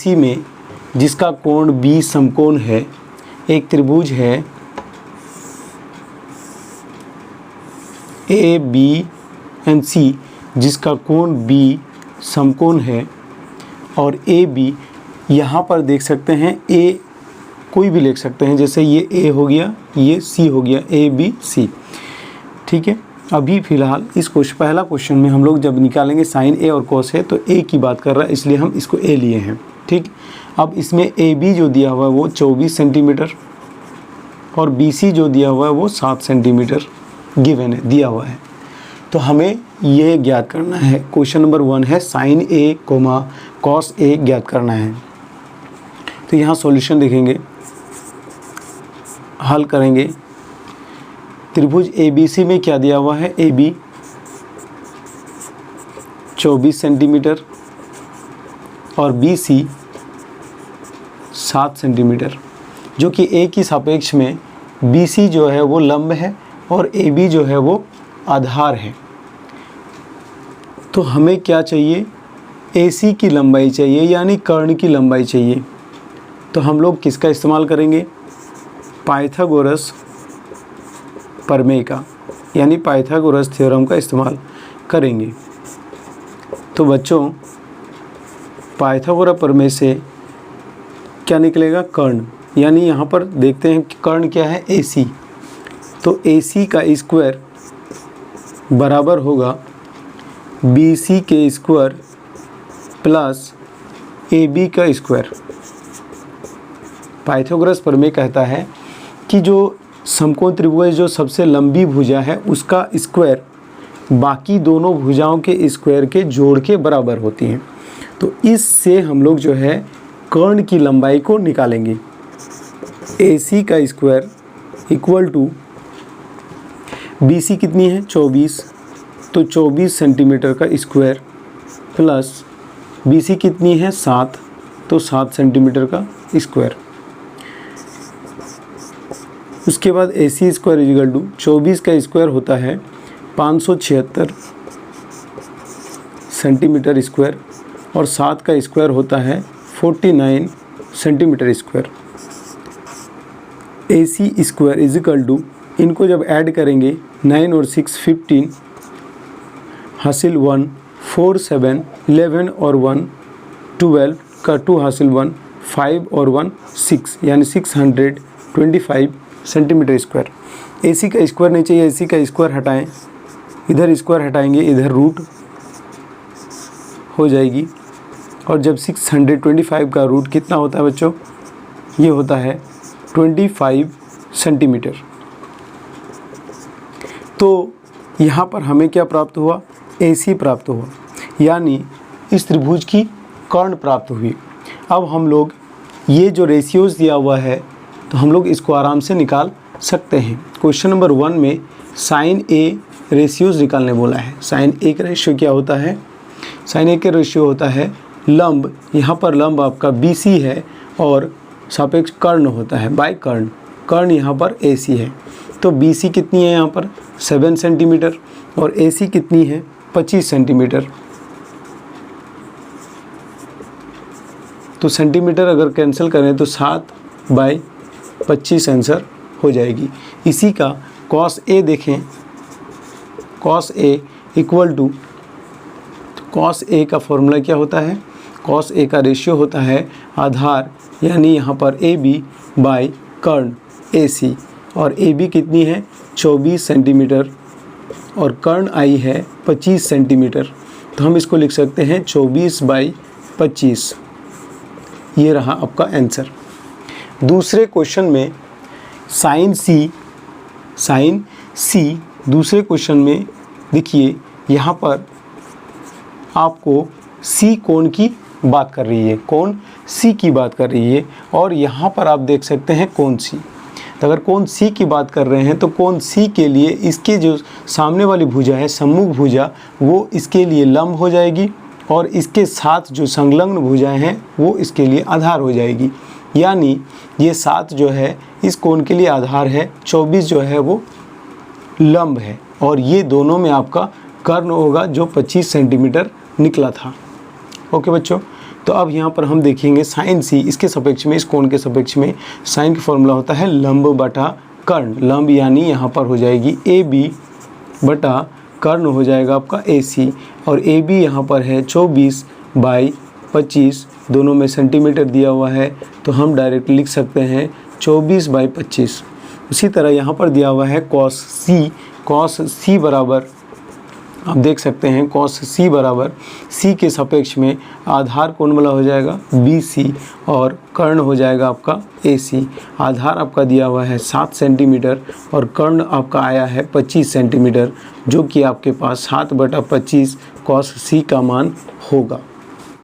ABC में जिसका कोण B समकोण है, एक त्रिभुज है ABC जिसका कोण B समकोण है, और AB यहाँ पर देख सकते हैं A कोई भी लिख सकते हैं, जैसे ये A हो गया, ये C हो गया, ABC। ठीक है, अभी फ़िलहाल इस पहला क्वेश्चन में हम लोग जब निकालेंगे साइन A और कॉस A, तो A की बात कर रहा है इसलिए हम इसको A लिए हैं। ठीक, अब इसमें AB जो दिया हुआ है वो 24 सेंटीमीटर और BC जो दिया हुआ है वो 7 सेंटीमीटर गिवन है, दिया हुआ है। तो हमें ये ज्ञात करना है। क्वेश्चन नंबर 1 है साइन A, कॉस A ज्ञात करना है। तो यहाँ सॉल्यूशन देखेंगे, हल करेंगे। त्रिभुज ABC में क्या दिया हुआ है, AB 24 सेंटीमीटर और BC 7 सेंटीमीटर, जो कि A की सापेक्ष में BC जो है वो लंब है और AB जो है वो आधार है। तो हमें क्या चाहिए, AC की लंबाई चाहिए, यानी कर्ण की लंबाई चाहिए। तो हम लोग किसका इस्तेमाल करेंगे, पाइथागोरस प्रमेय का, यानी पाइथागोरस थ्योरम का इस्तेमाल करेंगे। तो बच्चों, पाइथागोरस प्रमेय से क्या निकलेगा, कर्ण, यानी यहाँ पर देखते हैं कि कर्ण क्या है, AC। तो AC का स्क्वायर बराबर होगा BC के स्क्वायर प्लस AB का स्क्वायर। पाइथागोरस प्रमेय कहता है कि जो समकोण त्रिभुज जो सबसे लंबी भुजा है उसका स्क्वायर बाकी दोनों भुजाओं के स्क्वायर के जोड़ के बराबर होती हैं। तो इससे हम लोग जो है कर्ण की लंबाई को निकालेंगे। AC का स्क्वायर इक्वल टू BC कितनी है, 24, तो 24 सेंटीमीटर का स्क्वायर प्लस BC कितनी है, 7, तो 7 सेंटीमीटर का स्क्वायर। उसके बाद AC स्क्वायर इक्वल टू 24 का स्क्वायर होता है 576 सेंटीमीटर स्क्वायर और 7 का स्क्वायर होता है 49 centimetre square. AC square is equal to, इनको जब ऐड करेंगे 9 और 6 15, हासिल 1, 4 7 11 और 1 12 का 2 हासिल 1, 5 और 1 6, यानी 625 सेंटीमीटर स्क्वायर। AC का स्क्वायर नहीं चाहिए, AC का स्क्वायर हटाएं, इधर स्क्वायर हटाएंगे, इधर रूट हो जाएगी। और जब 625 का रूट कितना होता है बच्चों, ये होता है 25 सेंटीमीटर। तो यहाँ पर हमें क्या प्राप्त हुआ, AC प्राप्त हुआ, यानी इस त्रिभुज की कर्ण प्राप्त हुई। अब हम लोग ये जो रेशियोज़ दिया हुआ है तो हम लोग इसको आराम से निकाल सकते हैं। क्वेश्चन नंबर 1 में साइन A रेशियोज़ निकालने बोला है। साइन A का रेशियो क्या होता है, साइन A का रेशियो होता है लंब, यहाँ पर लंब आपका BC है और सापेक्ष कर्ण होता है बाय कर्ण, कर्ण यहाँ पर AC है। तो BC कितनी है यहाँ पर 7 सेंटीमीटर और AC कितनी है 25 सेंटीमीटर। तो सेंटीमीटर अगर कैंसिल करें तो 7/25 आंसर हो जाएगी। इसी का कॉस A देखें, cos A equal to, cos A का फॉर्मूला क्या होता है, कॉस A का रेशियो होता है आधार, यानी यहाँ पर AB बाय कर्ण AC, और AB कितनी है 24 सेंटीमीटर और कर्ण आई है 25 सेंटीमीटर। तो हम इसको लिख सकते हैं 24/25। ये रहा आपका आंसर। दूसरे क्वेश्चन में साइन C, दूसरे क्वेश्चन में देखिए यहाँ पर आपको C कोण की बात कर रही है, कोण C की बात कर रही है, और यहाँ पर आप देख सकते हैं कोण C। तो अगर कोण C की बात कर रहे हैं तो कोण C के लिए इसके जो सामने वाली भुजा है, सम्मुख भुजा, वो इसके लिए लंब हो जाएगी और इसके साथ जो संलग्न भुजाएं हैं वो इसके लिए आधार हो जाएगी। यानी ये 7 जो है इस कोण के लिए आधार है, 24 जो है वो लंब है, और ये दोनों में आपका कर्ण होगा जो 25 सेंटीमीटर निकला था। ओके बच्चों, तो अब यहाँ पर हम देखेंगे साइन सी, इसके सापेक्ष में, इस कोण के सापेक्ष में साइन का फॉर्मूला होता है लंब बटा कर्ण। लंब यानी यहाँ पर हो जाएगी ए बी बटा कर्ण हो जाएगा आपका ए सी, और ए बी यहाँ पर है 24/25, दोनों में सेंटीमीटर दिया हुआ है तो हम डायरेक्ट लिख सकते हैं 24/25। उसी तरह यहाँ पर दिया हुआ है कॉस सी बराबर, आप देख सकते हैं कॉस सी बराबर सी के सापेक्ष में आधार कोण वाला हो जाएगा बी सी और कर्ण हो जाएगा आपका ए सी। आधार आपका दिया हुआ है 7 सेंटीमीटर और कर्ण आपका आया है 25 सेंटीमीटर, जो कि आपके पास 7/25 कॉस सी का मान होगा।